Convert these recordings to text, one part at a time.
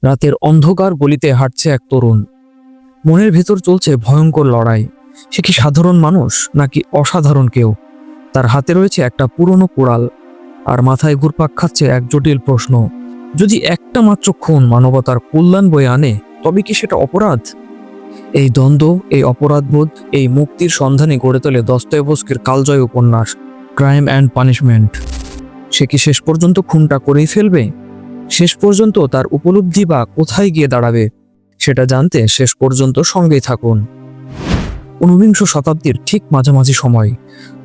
রাতের অন্ধকার গলিতে হাঁটছে এক তরুণ। মনের ভেতর চলছে ভয়ঙ্কর লড়াই। সে কি সাধারণ মানুষ নাকি অসাধারণ কেউ? তার হাতে রয়েছে একটা পুরনো কুড়াল, আর মাথায় ঘুরপাক খাচ্ছে এক জটিল প্রশ্ন: যদি একটা মাত্র খুন মানবতার কল্যাণ বয়ে আনে, তবে কি সেটা অপরাধ? এই দ্বন্দ্ব, এই অপরাধবোধ, এই মুক্তির সন্ধানে গড়ে তোলে দস্তয়েভস্কির কালজয়ী উপন্যাস ক্রাইম অ্যান্ড পানিশমেন্ট। সে কি শেষ পর্যন্ত খুনটা করেই ফেলবে? শেষ পর্যন্ত তার উপলব্ধি বা কোথায় গিয়ে দাঁড়াবে, সেটা জানতে শেষ পর্যন্ত সঙ্গেই থাকুন। ১৯বিংশ শতাব্দীর ঠিক মাঝামাঝি সময়।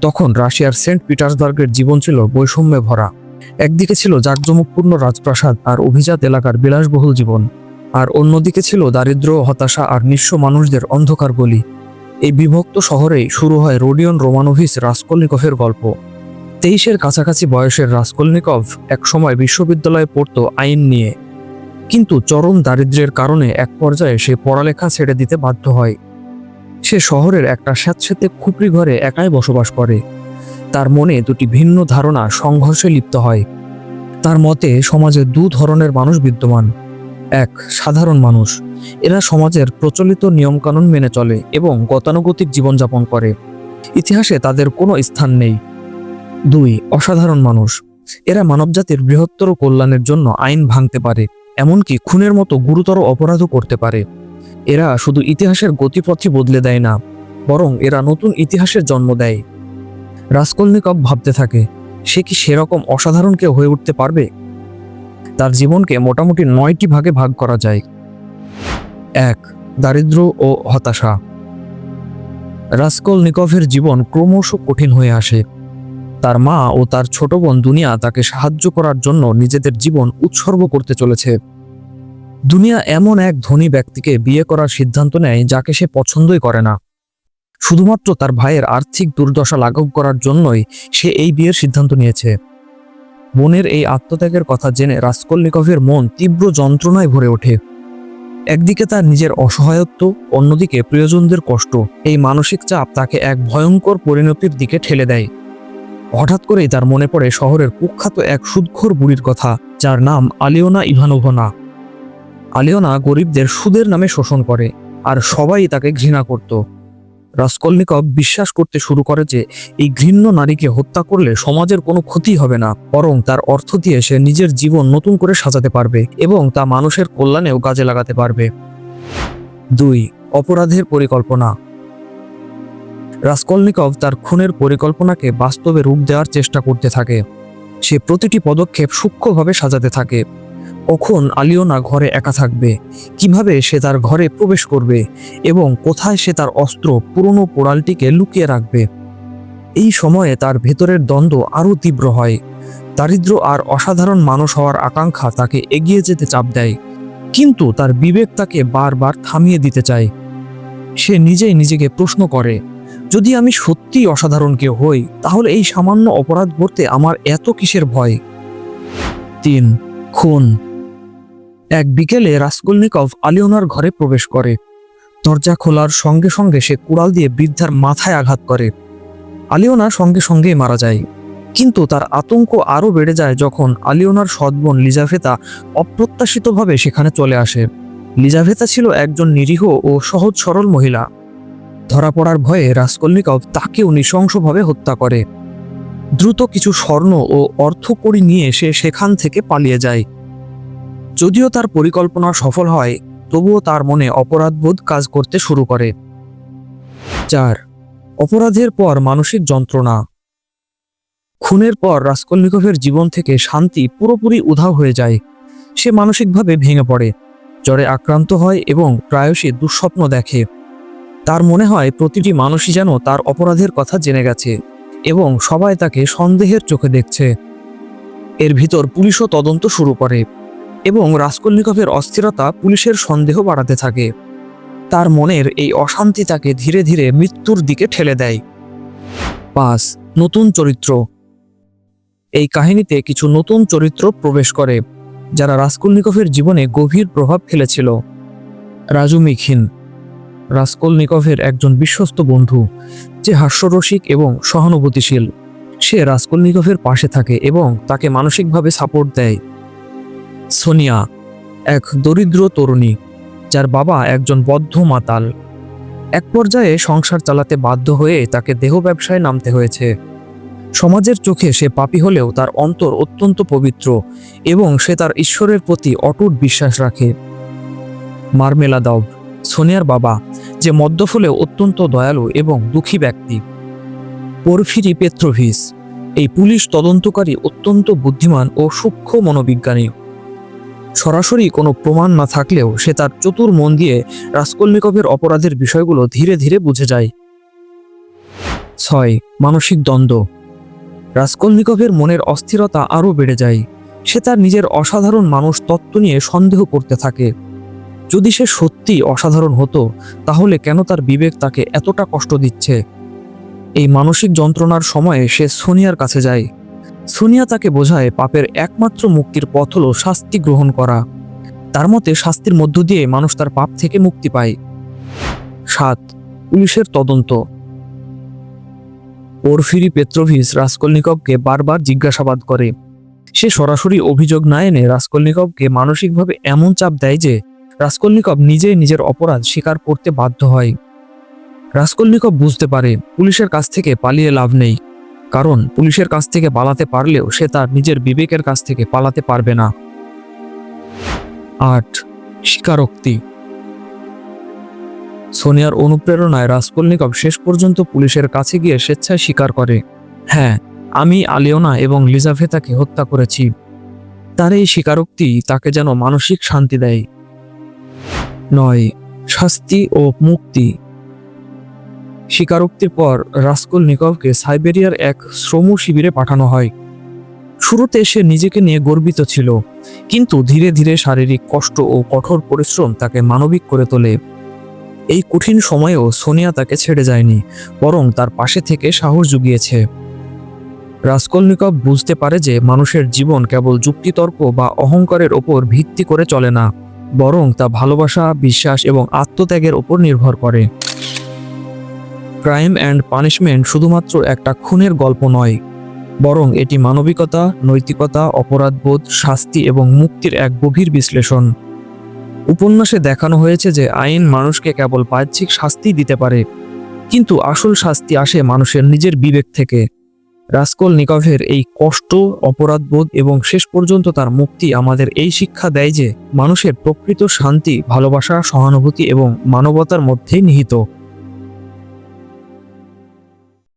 তখন রাশিয়ার সেন্ট পিটার্সবার্গের জীবন ছিল বৈষম্যে ভরা। একদিকে ছিল জাঁকজমকপূর্ণ রাজপ্রাসাদ আর অভিজাত এলাকার বিলাসবহুল জীবন, আর অন্যদিকে ছিল দারিদ্র্য, হতাশা আর নিঃস্ব মানুষদের অন্ধকার গলি। এই বিভক্ত শহরেই শুরু হয় রোডিয়ন রোমানোভিচ রাসকলনিকভের গল্প। ২৩-এর কাছাকাছি বয়সের রাসকলনিকভ একসময় বিশ্ববিদ্যালয়ে পড়তো আইন নিয়ে, কিন্তু চরম দারিদ্র্যের কারণে এক পর্যায়ে সে পড়ালেখা ছেড়ে দিতে বাধ্য হয়। সে শহরের একটা স্যাঁতসেঁতে খুপড়ি ঘরে একাই বসবাস করে। তার মনে দুটি ভিন্ন ধারণা সংঘর্ষে লিপ্ত হয়। তার মতে সমাজে দু ধরনের মানুষ বিদ্যমান। এক, সাধারণ মানুষ। এরা সমাজের প্রচলিত নিয়মকানুন মেনে চলে এবং গতানুগতিক জীবনযাপন করে। ইতিহাসে তাদের কোনো স্থান নেই। দুই, অসাধারণ মানুষ। এরা মানবজাতির বৃহত্তর কল্যাণের জন্য আইন ভাঙতে পারে, এমনকি খুনের মতো গুরুতর অপরাধও করতে পারে। এরা শুধু ইতিহাসের গতিপথই বদলে দেয় না, বরং এরা নতুন ইতিহাসের জন্ম দেয়। রাসকলনিকভ ভাবতে থাকে, সে কি সেরকম অসাধারণ কেউ হয়ে উঠতে পারবে? তার জীবনকে মোটামুটি ৯টি ভাগে ভাগ করা যায়। ১. দারিদ্র্য ও হতাশা। রাসকলনিকভের জীবন ক্রমশ কঠিন হয়ে আসে। তার মা ও তার ছোট বোন দুনিয়া তাকে সাহায্য করার জন্য নিজেদের জীবন উৎসর্গ করতে চলেছে। দুনিয়া এমন এক ধনী ব্যক্তিকে বিয়ে করার সিদ্ধান্ত নেয় যাকে সে পছন্দই করে না। শুধুমাত্র তার ভাইয়ের আর্থিক দুর্দশা লাঘব করার জন্যই সে এই বিয়ের সিদ্ধান্ত নিয়েছে। বোনের এই আত্মত্যাগের কথা জেনে রাসকলনিকভের মন তীব্র যন্ত্রণায় ভরে ওঠে। একদিকে তার নিজের অসহায়ত্ব, অন্যদিকে প্রিয়জনদের কষ্ট। এই মানসিক চাপ তাকে এক ভয়ঙ্কর পরিণতির দিকে ঠেলে দেয়। হঠাৎ করেই তার মনে পড়ে শহরের কুখ্যাত এক সুদখোর বুড়ির কথা, যার নাম আলিওনা ইভানোভনা। আলিওনা গরিবদের সুদের নামে শোষণ করে, আর সবাই তাকে ঘৃণা করত। রাসকলনিকভ বিশ্বাস করতে শুরু করে যে এই ঘৃণ্য নারীকে হত্যা করলে সমাজের কোনো ক্ষতি হবে না, বরং তার অর্থ দিয়ে সে নিজের জীবন নতুন করে সাজাতে পারবে এবং তা মানুষের কল্যাণেও কাজে লাগাতে পারবে। ২. অপরাধের পরিকল্পনা। রাসকলনিকভ তার খুনের পরিকল্পনাকে বাস্তবে রূপ দেওয়ার চেষ্টা করতে থাকে। সে প্রতিটি পদক্ষেপ সূক্ষ্মভাবে সাজাতে থাকে। কখন আলিওনা ঘরে একা থাকবে, কিভাবে সে তার ঘরে প্রবেশ করবে এবং কোথায় সে তার অস্ত্র, পুরনো কোড়ালটিকে লুকিয়ে রাখবে। এই সময়ে তার ভেতরের দ্বন্দ্ব আরও তীব্র হয়। দারিদ্র্য আর অসাধারণ মানুষ হওয়ার আকাঙ্ক্ষা তাকে এগিয়ে যেতে চাপ দেয়, কিন্তু তার বিবেক তাকে বারবার থামিয়ে দিতে চায়। সে নিজেই নিজেকে প্রশ্ন করে, যদি আমি সত্যিই অসাধারণ কেউ হই, তাহলে এই সামান্য অপরাধ করতে আমার এত কিসের ভয়? ৩. খুন। এক বিকেলে রাসকলনিকভ আলিওনার ঘরে প্রবেশ করে। দরজা খোলার সঙ্গে সঙ্গে সে কুড়াল দিয়ে বৃদ্ধার মাথায় আঘাত করে। আলিওনা সঙ্গে সঙ্গেই মারা যায়। কিন্তু তার আতঙ্ক আরও বেড়ে যায় যখন আলিওনার সৎবোন লিজাভেতা অপ্রত্যাশিতভাবে সেখানে চলে আসে। লিজাভেতা ছিল একজন নিরীহ ও সহজ সরল মহিলা। ধরা পড়ার ভয়ে রাসকলনিকভ তাকেও নৃশংসভাবে হত্যা করে। দ্রুত কিছু স্বর্ণ ও অর্থকড়ি নিয়ে সে সেখান থেকে পালিয়ে যায়। যদিও তার পরিকল্পনা সফল হয়, তবুও তার মনে অপরাধবোধ কাজ করতে শুরু করে। ৪. অপরাধের পর মানসিক যন্ত্রণা। খুনের পর রাসকলনিকভের জীবন থেকে শান্তি পুরোপুরি উধাও হয়ে যায়। সে মানসিকভাবে ভেঙে পড়ে, জ্বরে আক্রান্ত হয় এবং প্রায়শই দুঃস্বপ্ন দেখে। তার মনে হয় প্রতিটি মানুষই যেন তার অপরাধের কথা জেনে গেছে এবং সবাই তাকে সন্দেহের চোখে দেখছে। এর ভিতর পুলিশও তদন্ত শুরু করে এবং রাসকলনিকভের অস্থিরতা পুলিশের সন্দেহ বাড়াতে থাকে। তার মনের এই অশান্তি তাকে ধীরে ধীরে মৃত্যুর দিকে ঠেলে দেয়। ৫. নতুন চরিত্র। এই কাহিনীতে কিছু নতুন চরিত্র প্রবেশ করে, যারা রাসকলনিকভের জীবনে গভীর প্রভাব ফেলেছিল। রাজুমিখিন, রাসকলনিকভের একজন বিশ্বস্ত বন্ধু, যে হাস্যরসিক এবং সহানুভূতিশীল। সে রাসকলনিকভের পাশে থাকে এবং তাকে মানসিকভাবে সাপোর্ট দেয়। সোনিয়া, এক দরিদ্র তরুণী, যার বাবা একজন বদ্ধ মাতাল। এক পর্যায়ে সংসার চালাতে বাধ্য হয়ে তাকে দেহ ব্যবসায় নামতে হয়েছে। সমাজের চোখে সে পাপী হলেও তার অন্তর অত্যন্ত পবিত্র এবং সে তার ঈশ্বরের প্রতি অটুট বিশ্বাস রাখে। মার্মেলাদভ, সোনিয়ার বাবা, যে মদ্যপ হলেও অত্যন্ত দয়ালু এবং দুঃখী ব্যক্তি। পরফিরি পেত্রোভিচ, এই পুলিশ তদন্তকারী অত্যন্ত বুদ্ধিমান ও সূক্ষ্ম মনোবিজ্ঞানী। সরাসরি কোনো প্রমাণ না থাকলেও সে তার চতুর মন দিয়ে রাসকলনিকভের অপরাধের বিষয়গুলো ধীরে ধীরে বুঝে যায়। 6. মানসিক দ্বন্দ্ব। রাসকলনিকভের মনের অস্থিরতা আরও বেড়ে যায়। সে তার নিজের অসাধারণ মানুষ তত্ত্ব নিয়ে সন্দেহ করতে থাকে। যদি সে সত্যি অসাধারণ হতো, তাহলে কেন তার বিবেক তাকে এতটা কষ্ট দিচ্ছে? এই মানসিক যন্ত্রণার সময়ে সে সোনিয়ার কাছে যায়। সোনিয়া তাকে বোঝায় পাপের একমাত্র মুক্তির পথ হলো শাস্তি গ্রহণ করা। তার মতে শাস্তির মধ্য দিয়ে মানুষ তার পাপ থেকে মুক্তি পায়। 7. পুলিশের তদন্ত। পরফিরি পেত্রোভিচ রাসকলনিকভকে বারবার জিজ্ঞাসাবাদ করে। সে সরাসরি অভিযোগ না এনে রাসকলনিকভকে মানসিকভাবে এমন চাপ দেয় যে রাসকলনিকভ নিজেই নিজের অপরাধ স্বীকার করতে বাধ্য হয়। রাসকলনিকভ বুঝতে পারে পুলিশের কাছ থেকে পালিয়ে লাভ নেই, কারণ পুলিশের কাছ থেকে পালাতে পারলেও সে তার নিজের বিবেকের কাছ থেকে পালাতে পারবে না। 8. স্বীকারোক্তি। সোনিয়ার অনুপ্রেরণায় রাসকলনিকভ শেষ পর্যন্ত পুলিশের কাছে গিয়ে স্বেচ্ছায় স্বীকার করে, হ্যাঁ, আমি আলিওনা এবং লিজাভেতাকে হত্যা করেছি। তার এই স্বীকারোক্তি তাকে যেন মানসিক শান্তি দেয়। 9. শাস্তি ও মুক্তি। স্বীকারোক্তির পর রাসকলনিকভকে সাইবেরিয়ার এক শ্রম শিবিরে পাঠানো হয়। শুরুতে সে নিজেকে নিয়ে গর্বিত ছিল, কিন্তু ধীরে ধীরে শারীরিক কষ্ট ও কঠোর পরিশ্রম তাকে মানবিক করে তোলে। এই কঠিন সময়েও সোনিয়া তাকে ছেড়ে যায়নি, বরং তার পাশে থেকে সাহস জুগিয়েছে। রাসকলনিকভ বুঝতে পারে যে মানুষের জীবন কেবল যুক্তিতর্ক বা অহংকারের ওপর ভিত্তি করে চলে না, বরং তা ভালোবাসা, বিশ্বাস এবং আত্মত্যাগের ওপর নির্ভর করে। ক্রাইম অ্যান্ড পানিশমেন্ট শুধুমাত্র একটা খুনের গল্প নয়, বরং এটি মানবিকতা, নৈতিকতা, অপরাধবোধ, শাস্তি এবং মুক্তির এক গভীর বিশ্লেষণ। উপন্যাসে দেখানো হয়েছে যে আইন মানুষকে কেবল বাহ্যিক শাস্তি দিতে পারে, কিন্তু আসল শাস্তি আসে মানুষের নিজের বিবেক থেকে। রাসকলনিকভের এই কষ্ট, অপরাধবোধ এবং শেষ পর্যন্ত তার মুক্তি আমাদের এই শিক্ষা দেয় যে মানুষের প্রকৃত শান্তি ভালোবাসা, সহানুভূতি এবং মানবতার মধ্যেই নিহিত।